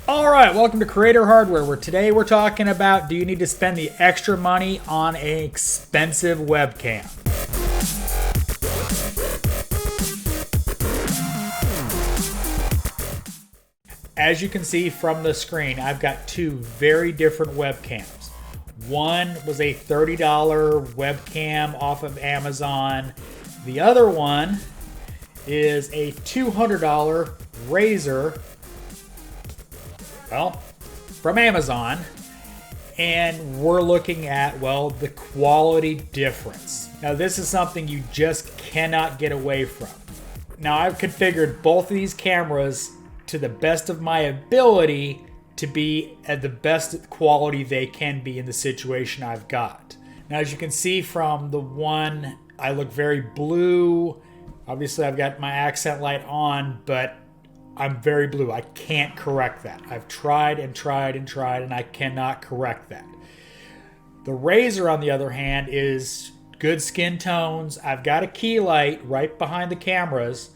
All right, welcome to Creator Hardware, where today we're talking about, do you need to spend the extra money on an expensive webcam? As you can see from the screen, I've got two very different webcams. One was a $30 webcam off of Amazon. The other one is a $200 Razer, well, from Amazon. And we're looking at, well, the quality difference. Now, this is something you just cannot get away from. Now, I've configured both of these cameras to the best of my ability to be at the best quality they can be in the situation I've got. Now, as you can see from the one, I look very blue. Obviously, I've got my accent light on, but I'm very blue. I can't correct that. I've tried and tried and tried, and I cannot correct that. The Razer, on the other hand, is good skin tones. I've got a key light right behind the cameras,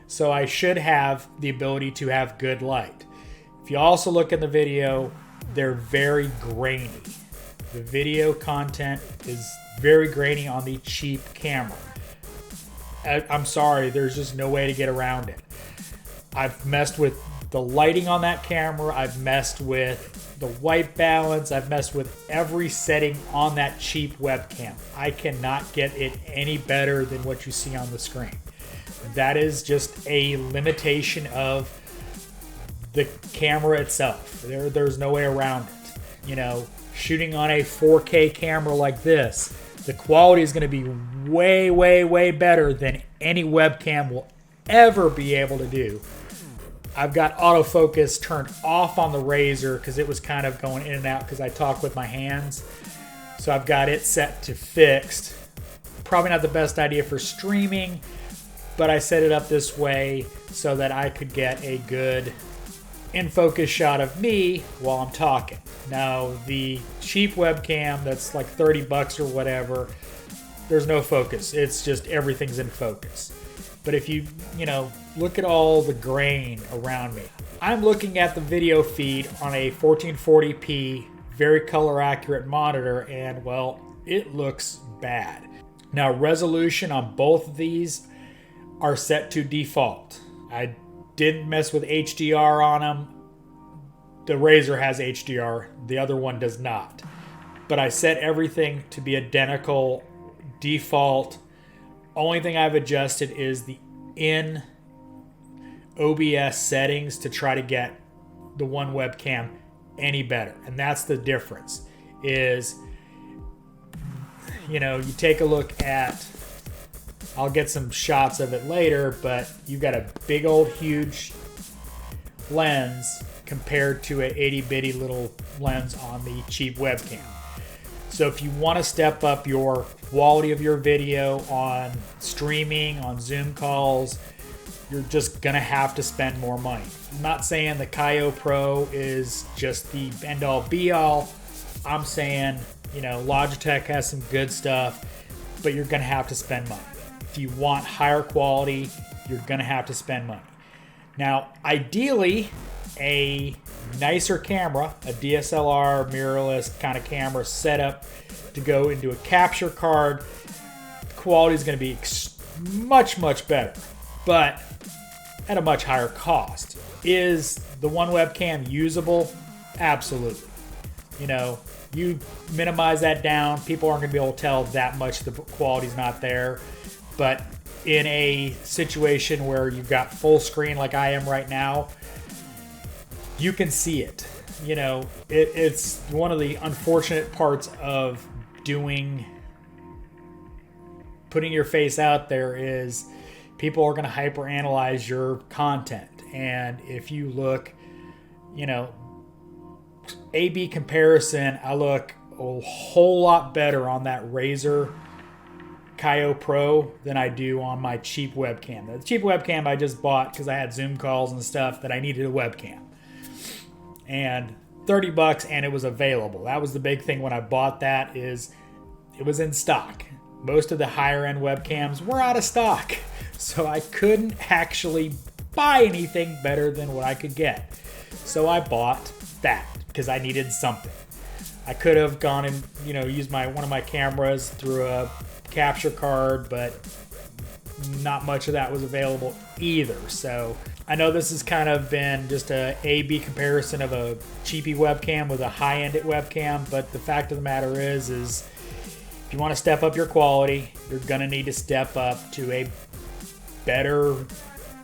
so I should have the ability to have good light. If you also look in the video, they're very grainy. The video content is very grainy on the cheap camera. I'm sorry, there's just no way to get around it. I've messed with the lighting on that camera. I've messed with the white balance. I've messed with every setting on that cheap webcam. I cannot get it any better than what you see on the screen. That is just a limitation of the camera itself. There's no way around it. You know, shooting on a 4K camera like this, the quality is going to be way, way, way better than any webcam will ever be able to do. I've got autofocus turned off on the Razer because it was kind of going in and out because I talk with my hands. So I've got it set to fixed. Probably not the best idea for streaming, but I set it up this way so that I could get a good in-focus shot of me while I'm talking. Now, the cheap webcam that's like 30 bucks or whatever, there's no focus. It's just everything's in focus. But if you look at all the grain around me. I'm looking at the video feed on a 1440p, very color accurate monitor, and well, it looks bad. Now, resolution on both of these are set to default. I didn't mess with HDR on them. The Razer has HDR, the other one does not. But I set everything to be identical, default. Only thing I've adjusted is the in OBS settings to try to get the one webcam any better. And that's the difference is, you take a look at, I'll get some shots of it later, but you've got a big old huge lens compared to an itty bitty little lens on the cheap webcam. So if you want to step up your quality of your video on streaming, on Zoom calls, you're just going to have to spend more money. I'm not saying the Kaio Pro is just the end-all be-all. I'm saying, Logitech has some good stuff, but you're going to have to spend money. If you want higher quality, you're going to have to spend money. Now, ideally, a nicer camera, a DSLR, mirrorless kind of camera set up to go into a capture card, the quality is going to be much, much better, but at a much higher cost. Is the one webcam usable? Absolutely. You minimize that down, people aren't going to be able to tell that much the quality's not there. But in a situation where you've got full screen like I am right now, you can see it. It's one of the unfortunate parts of putting your face out there is people are going to hyper-analyze your content. And if you look, A/B comparison, I look a whole lot better on that Razer Kaio Pro than I do on my cheap webcam. The cheap webcam I just bought because I had Zoom calls and stuff that I needed a webcam. And 30 bucks and it was available. That was the big thing when I bought that, is it was in stock. Most of the higher end webcams were out of stock. So I couldn't actually buy anything better than what I could get. So I bought that because I needed something. I could have gone and, used one of my cameras through a capture card, but not much of that was available either. So I know this has kind of been just a A-B comparison of a cheapy webcam with a high-end webcam, but the fact of the matter is if you want to step up your quality, you're going to need to step up to a better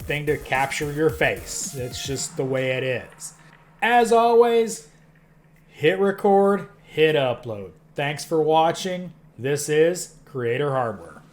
thing to capture your face. It's just the way it is. As always, hit record, hit upload. Thanks for watching. This is Creator Hardware.